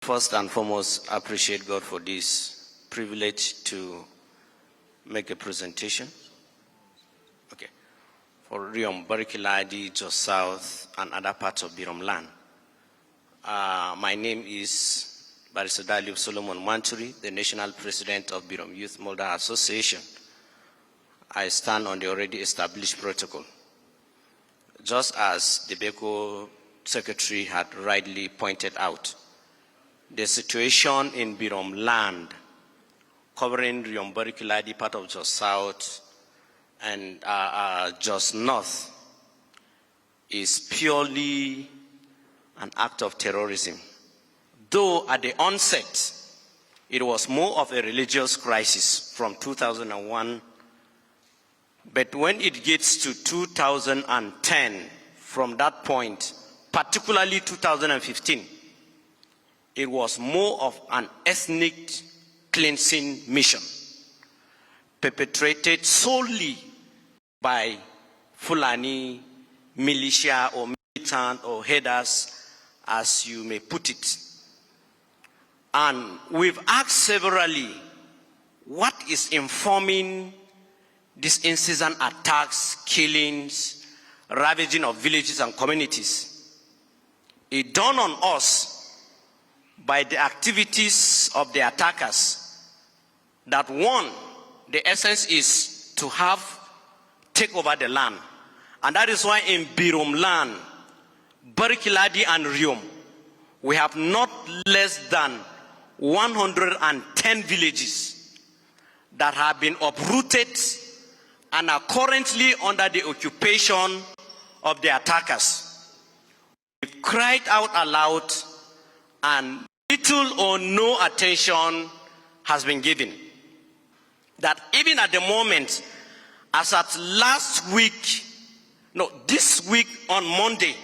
First and foremost, I appreciate God for this privilege to make a presentation. Okay. For Riom, Barikiladi, Jos South, and other parts of Biryom land. My name is Biryom Mwanturi, the National President of Biryom Youth Mulder Association. I stand on the already established protocol. Just as the Beko Secretary had rightly pointed out, the situation in Biryom land, covering Riom, Barikiladi, part of Jos South, and Jos North, is purely an act of terrorism. Though at the onset, it was more of a religious crisis from 2001, but when it gets to 2010, from that point, particularly 2015, it was more of an ethnic cleansing mission perpetrated solely by Fulani, militia or militant or headers, as you may put it. And we've asked severally, what is informing these incessant attacks, killings, ravaging of villages and communities? It dawned on us by the activities of the attackers that one, the essence is to take over the land. And that is why in Biryom land, Barikiladi and Riom, we have not less than 110 villages that have been uprooted and are currently under the occupation of the attackers. We've cried out aloud and little or no attention has been given. That even at the moment, as at this week on Monday,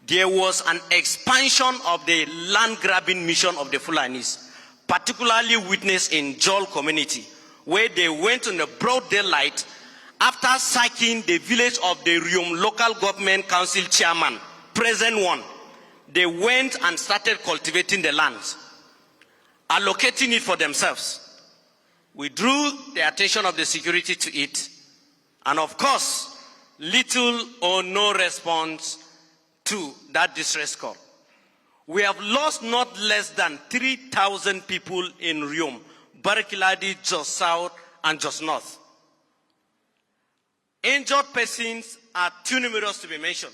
there was an expansion of the land grabbing mission of the Fulanis, particularly witnessed in Jol community, where they went in the broad daylight after sacking the village of the Riom local government council chairman, present one. They went and started cultivating the lands, allocating it for themselves. We drew the attention of the security to it, and of course, little or no response to that distress call. We have lost not less than 3,000 people in Riom, Barikiladi, Jos South, and Jos North. Injured persons are too numerous to be mentioned.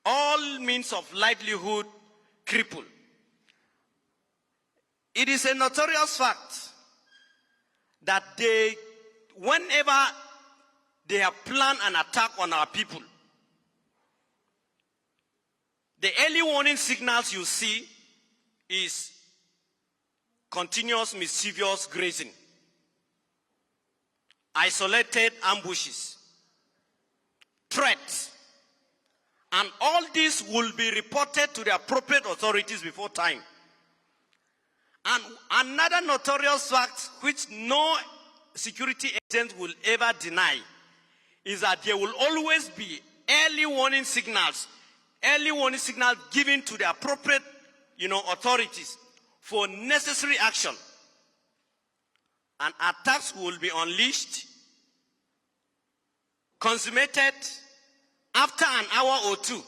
All means of livelihood crippled. It is a notorious fact that whenever they have planned an attack on our people, the early warning signals you see is continuous mischievous grazing, isolated ambushes, threats, and all this will be reported to the appropriate authorities before time. And another notorious fact which no security agent will ever deny is that there will always be early warning signals given to the appropriate authorities for necessary action. And attacks will be unleashed, consummated after an hour or two.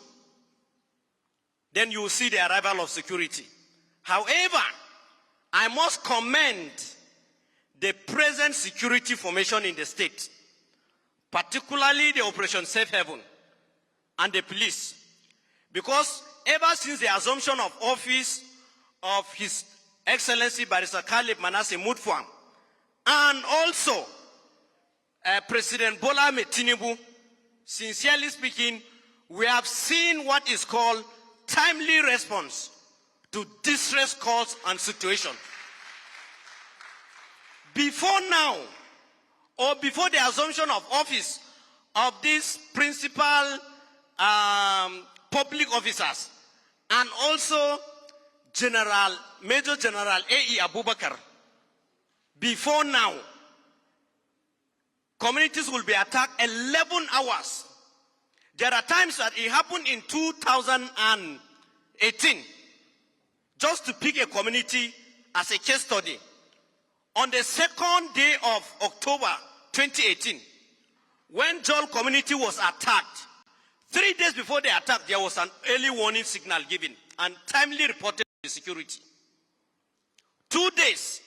Then you will see the arrival of security. However, I must commend the present security formation in the state, particularly the Operation Safe Haven and the police, because ever since the assumption of office of His Excellency Barrister Caleb Manasseh Mutfwang, and also President Bola Ahmed Tinubu, sincerely speaking, we have seen what is called timely response to distress calls and situations. Before now, or before the assumption of office of these principal public officers, and also Major General A.E. Abubakar, before now, communities will be attacked 11 hours. There are times that it happened in 2018 Just to pick a community as a case study, on the 2nd day of October 2018, when Jos community was attacked, 3 days before the attack, there was an early warning signal given and timely reported to the security. 2 days,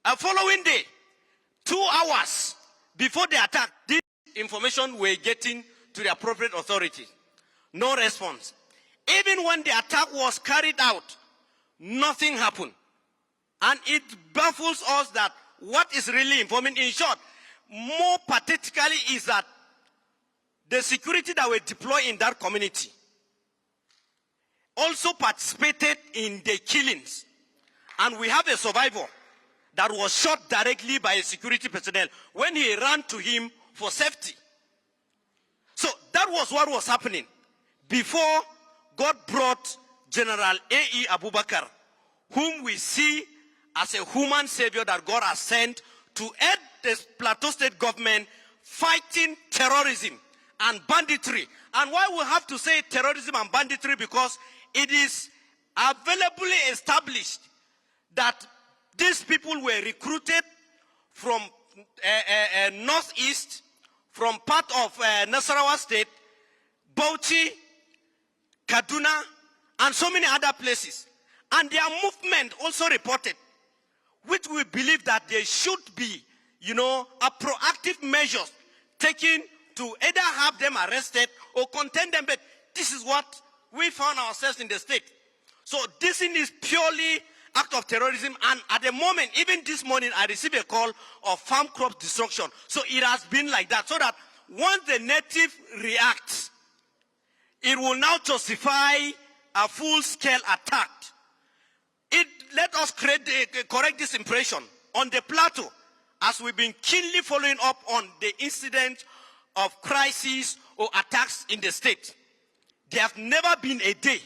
a following day, 2 hours before the attack, this information were getting to the appropriate authorities. No response. Even when the attack was carried out, nothing happened. And it baffles us that what is really informing. In short, more pathetically is that the security that were deployed in that community also participated in the killings. And we have a survivor that was shot directly by a security personnel when he ran to him for safety. So that was what was happening before God brought General A.E. Abubakar, whom we see as a human savior that God has sent to aid the Plateau State government fighting terrorism and banditry. And why we have to say terrorism and banditry? Because it is availably established that these people were recruited from northeast, from part of Nasarawa State, Bauchi, Kaduna, and so many other places. And their movement also reported, which we believe that there should be, a proactive measures taken to either have them arrested or contain them. But this is what we found ourselves in the state. So this is purely act of terrorism. And at the moment, even this morning, I received a call of farm crop destruction. So it has been like that. So that once the native reacts, it will now justify a full-scale attack. Let us correct this impression. On the plateau, as we've been keenly following up on the incident of crises or attacks in the state, there have never been a day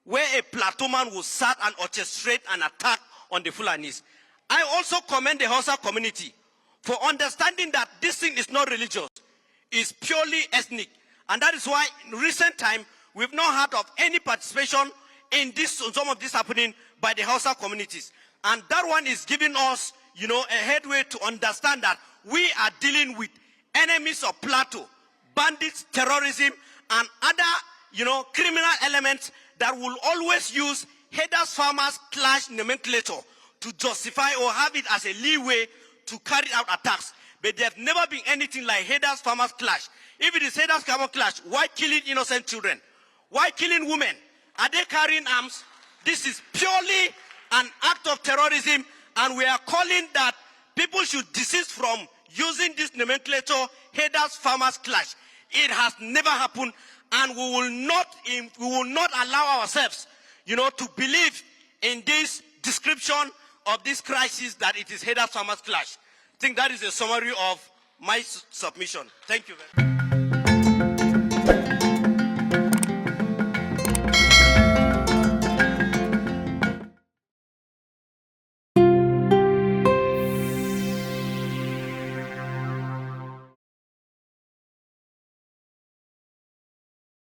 where a plateau man will start and orchestrate an attack on the Fulanis. I also commend the Hausa community for understanding that this thing is not religious, it's purely ethnic. And that is why in recent time, we've not heard of any participation in some of this happening by the Hausa communities. And that one is giving us, a headway to understand that we are dealing with enemies of plateau, bandits, terrorism, and other, criminal elements that will always use headers, farmers, clash nomenclature to justify or have it as a leeway to carry out attacks. But there have never been anything like headers, farmers, clash. If it is headers, farmers, clash, why killing innocent children? Why killing women? Are they carrying arms? This is purely an act of terrorism, and we are calling that people should desist from using this nomenclature, headers, farmers, clash. It has never happened, and we will not allow ourselves, to believe in this description of this crisis that it is headers, farmers, clash. I think that is a summary of my submission. Thank you very much.